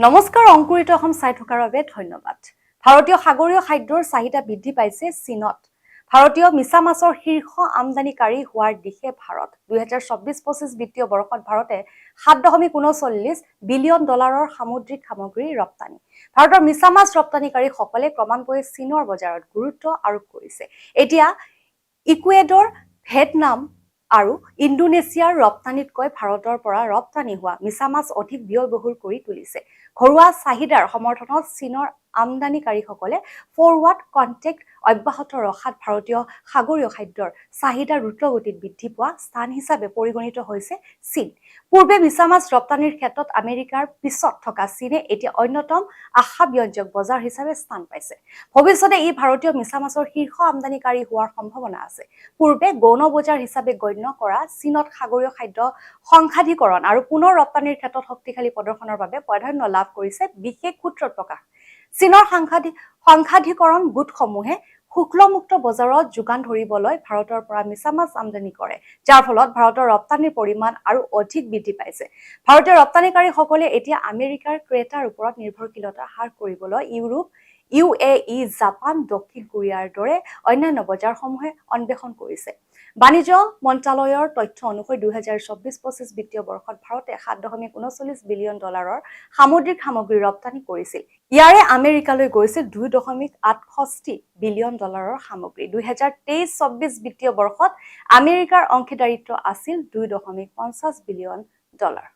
নমস্কাৰ অংকুৰিত অসম চাই থকাৰ বাবে ধন্যবাদ। ভাৰতীয় সাগৰীয় খাদ্যৰ চাহিদা বৃদ্ধি পাইছে চীনত। ভাৰতীয় মিছা মাছৰ শীৰ্ষ আমদানিকাৰী হোৱাৰ দিশে ভাৰত। 2024-25 বিত্তীয় বৰ্ষত ভাৰতে 7.39 বিলিয়ন ডলাৰৰ সামুদ্ৰিক সামগ্ৰী ৰপ্তানি। ভাৰতৰ মিছা মাছ ৰপ্তানিকাৰীসকলে ক্ৰমান্বয়ে চীনৰ বজাৰত গুৰুত্ব আৰোপ কৰিছে। এতিয়া ইকুৱেডৰ, ভিয়েটনাম আৰু ইণ্ডোনেছিয়াৰ ৰপ্তানিতকৈ ভাৰতৰ পৰা ৰপ্তানি হোৱা মিছা মাছ অধিক ব্যয়বহুল কৰি তুলিছে। ঘৰুৱা চাহিদাৰ সমৰ্থনত চীনৰ আমদানিকাৰীসকলে ফৰৱাৰ্ড কণ্টেক্ট অব্যাহত ৰখাত ভাৰতীয় সাগৰীয় খাদ্যৰ চাহিদা দ্ৰুতগতিত বৃদ্ধি পোৱা স্থান হিচাপে পৰিগণিত হৈছে চীন। পূৰ্বে মিছা মাছ ৰপ্তানিৰ ক্ষেত্ৰত আমেৰিকাৰ পিছত থকা চীনে এতিয়া অন্যতম আশাব্যঞ্জক বজাৰ হিচাপে স্থান পাইছে। ভৱিষ্যতে ই ভাৰতীয় মিছা মাছৰ শীৰ্ষ আমদানিকাৰী হোৱাৰ সম্ভাৱনা আছে। পূৰ্বে গৌণ বজাৰ হিচাপে গণ্য কৰা চীনত সাগৰীয় খাদ্য সংসাধীকৰণ আৰু পুনৰ ৰপ্তানিৰ ক্ষেত্ৰত শক্তিশালী প্ৰদৰ্শনৰ বাবে প্ৰাধান্য লাভ কৰিছে, বিশেষ সূত্ৰত প্ৰকাশ। চীনৰ সংসাধীকৰণ গোটসমূহে শুল্কমুক্ত বজাৰত যোগান ধৰিবলৈ ভাৰতৰ পৰা মিছা মাছ আমদানি কৰে, যাৰ ফলত ভাৰতৰ ৰপ্তানিৰ পৰিমাণ আৰু অধিক বৃদ্ধি পাইছে। ভাৰতীয় ৰপ্তানিকাৰীসকলে এতিয়া আমেৰিকাৰ ক্ৰেতাৰ ওপৰত নিৰ্ভৰশীলতা হ্ৰাস কৰিবলৈ ইউৰোপ, UAE, জাপান, দক্ষিণ কোৰিয়াৰ দৰে অন্যান্য বজাৰসমূহে অন্বেষণ কৰিছে। বাণিজ্য মন্ত্ৰালয়ৰ তথ্য অনুসৰি 2024-25 বিত্তীয় বৰ্ষত ভাৰতে 7.39 বিলিয়ন ডলাৰৰ সামুদ্ৰিক সামগ্ৰী ৰপ্তানি কৰিছিল। ইয়াৰে আমেৰিকালৈ গৈছিল 2.68 বিলিয়ন ডলাৰৰ সামগ্ৰী। 2023-24 বিত্তীয় বৰ্ষত আমেৰিকাৰ অংশীদাৰিত্ব আছিল 2.50 বিলিয়ন ডলাৰ।